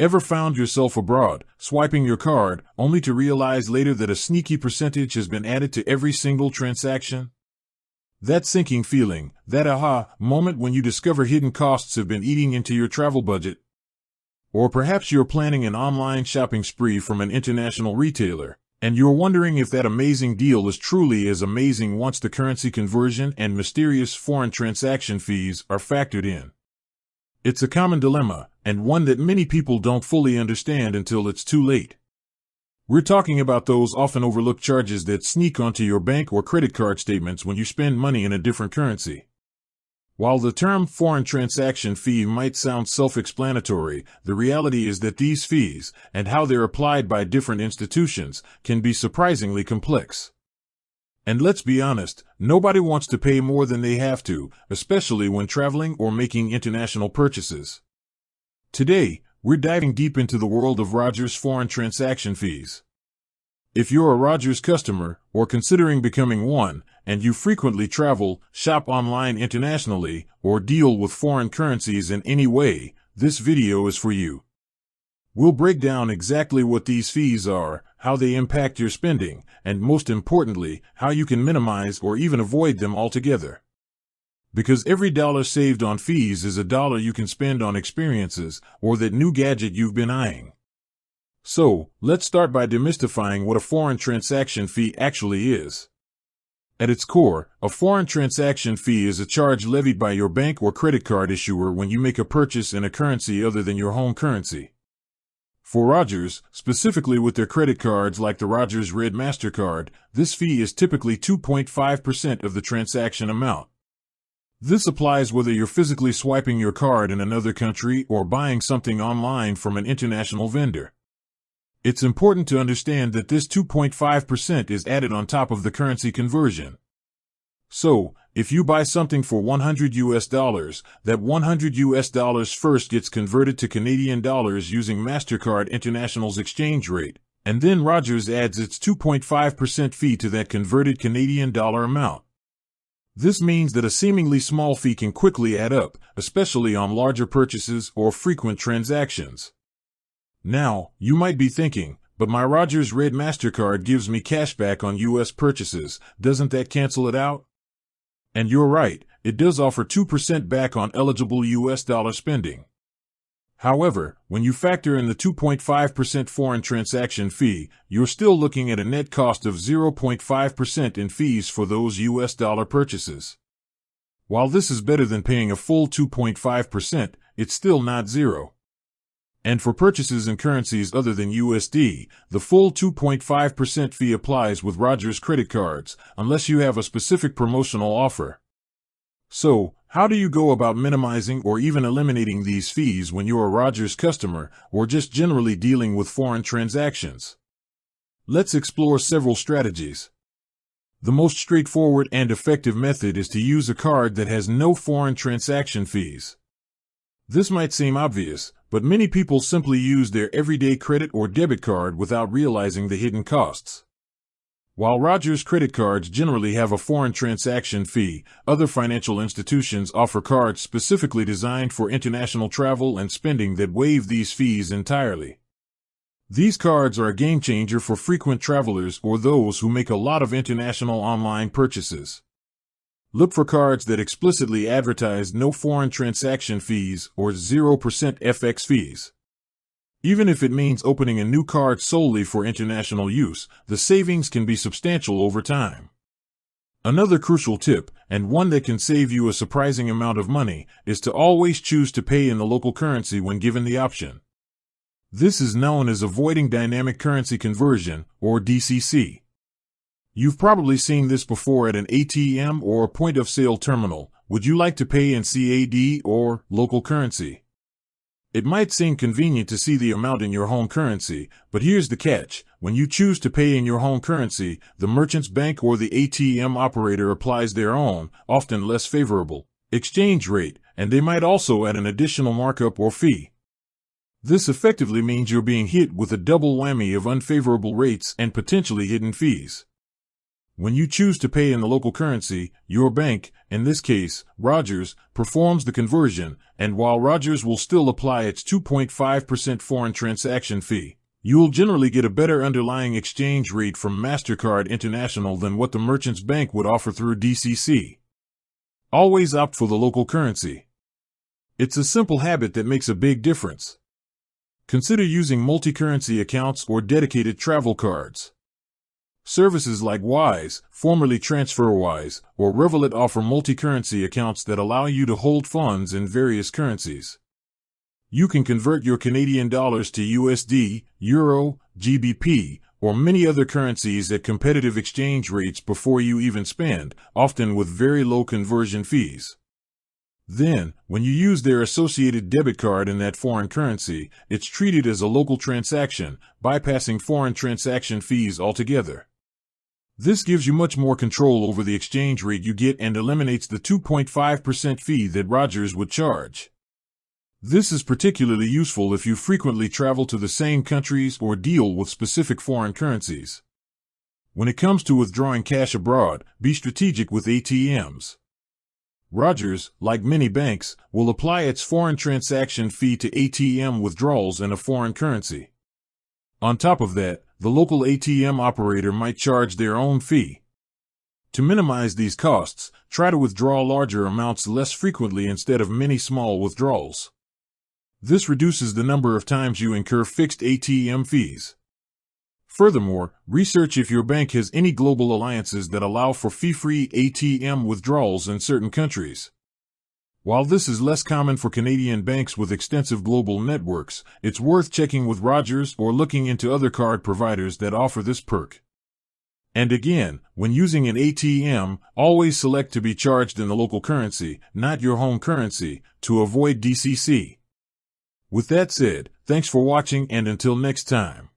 Ever found yourself abroad, swiping your card, only to realize later that a sneaky percentage has been added to every single transaction? That sinking feeling, that aha moment when you discover hidden costs have been eating into your travel budget. Or perhaps you're planning an online shopping spree from an international retailer, and you're wondering if that amazing deal is truly as amazing once the currency conversion and mysterious foreign transaction fees are factored in. It's a common dilemma, and one that many people don't fully understand until it's too late. We're talking about those often overlooked charges that sneak onto your bank or credit card statements when you spend money in a different currency. While the term foreign transaction fee might sound self-explanatory, the reality is that these fees, and how they're applied by different institutions, can be surprisingly complex. And let's be honest, nobody wants to pay more than they have to, especially when traveling or making international purchases. Today, we're diving deep into the world of Rogers foreign transaction fees. If you're a Rogers customer, or considering becoming one, and you frequently travel, shop online internationally, or deal with foreign currencies in any way, this video is for you. We'll break down exactly what these fees are, how they impact your spending, and most importantly, how you can minimize or even avoid them altogether. Because every dollar saved on fees is a dollar you can spend on experiences or that new gadget you've been eyeing. So, let's start by demystifying what a foreign transaction fee actually is. At its core, a foreign transaction fee is a charge levied by your bank or credit card issuer when you make a purchase in a currency other than your home currency. For Rogers, specifically with their credit cards like the Rogers Red MasterCard, this fee is typically 2.5% of the transaction amount. This applies whether you're physically swiping your card in another country or buying something online from an international vendor. It's important to understand that this 2.5% is added on top of the currency conversion. So, if you buy something for $100, that $100 first gets converted to Canadian dollars using MasterCard International's exchange rate, and then Rogers adds its 2.5% fee to that converted Canadian dollar amount. This means that a seemingly small fee can quickly add up, especially on larger purchases or frequent transactions. Now, you might be thinking, but my Rogers Red MasterCard gives me cash back on US purchases, doesn't that cancel it out? And you're right, it does offer 2% back on eligible US dollar spending. However, when you factor in the 2.5% foreign transaction fee, you're still looking at a net cost of 0.5% in fees for those US dollar purchases. While this is better than paying a full 2.5%, it's still not zero. And for purchases in currencies other than USD, the full 2.5% fee applies with Rogers credit cards, unless you have a specific promotional offer. So, how do you go about minimizing or even eliminating these fees when you're a Rogers customer or just generally dealing with foreign transactions? Let's explore several strategies. The most straightforward and effective method is to use a card that has no foreign transaction fees. This might seem obvious, but many people simply use their everyday credit or debit card without realizing the hidden costs. While Rogers credit cards generally have a foreign transaction fee, other financial institutions offer cards specifically designed for international travel and spending that waive these fees entirely. These cards are a game changer for frequent travelers or those who make a lot of international online purchases. Look for cards that explicitly advertise no foreign transaction fees or 0% FX fees. Even if it means opening a new card solely for international use, the savings can be substantial over time. Another crucial tip, and one that can save you a surprising amount of money, is to always choose to pay in the local currency when given the option. This is known as avoiding dynamic currency conversion, or DCC. You've probably seen this before at an ATM or a point-of-sale terminal. Would you like to pay in CAD or local currency? It might seem convenient to see the amount in your home currency, but here's the catch. When you choose to pay in your home currency, the merchant's bank or the ATM operator applies their own, often less favorable, exchange rate, and they might also add an additional markup or fee. This effectively means you're being hit with a double whammy of unfavorable rates and potentially hidden fees. When you choose to pay in the local currency, your bank, in this case, Rogers, performs the conversion, and while Rogers will still apply its 2.5% foreign transaction fee, you will generally get a better underlying exchange rate from MasterCard International than what the merchant's bank would offer through DCC. Always opt for the local currency. It's a simple habit that makes a big difference. Consider using multi-currency accounts or dedicated travel cards. Services like Wise, formerly TransferWise, or Revolut offer multi-currency accounts that allow you to hold funds in various currencies. You can convert your Canadian dollars to USD, Euro, GBP, or many other currencies at competitive exchange rates before you even spend, often with very low conversion fees. Then, when you use their associated debit card in that foreign currency, it's treated as a local transaction, bypassing foreign transaction fees altogether. This gives you much more control over the exchange rate you get and eliminates the 2.5% fee that Rogers would charge. This is particularly useful if you frequently travel to the same countries or deal with specific foreign currencies. When it comes to withdrawing cash abroad, be strategic with ATMs. Rogers, like many banks, will apply its foreign transaction fee to ATM withdrawals in a foreign currency. On top of that, the local ATM operator might charge their own fee. To minimize these costs, try to withdraw larger amounts less frequently instead of many small withdrawals. This reduces the number of times you incur fixed ATM fees. Furthermore, research if your bank has any global alliances that allow for fee-free ATM withdrawals in certain countries. While this is less common for Canadian banks with extensive global networks, it's worth checking with Rogers or looking into other card providers that offer this perk. And again, when using an ATM, always select to be charged in the local currency, not your home currency, to avoid DCC. With that said, thanks for watching and until next time.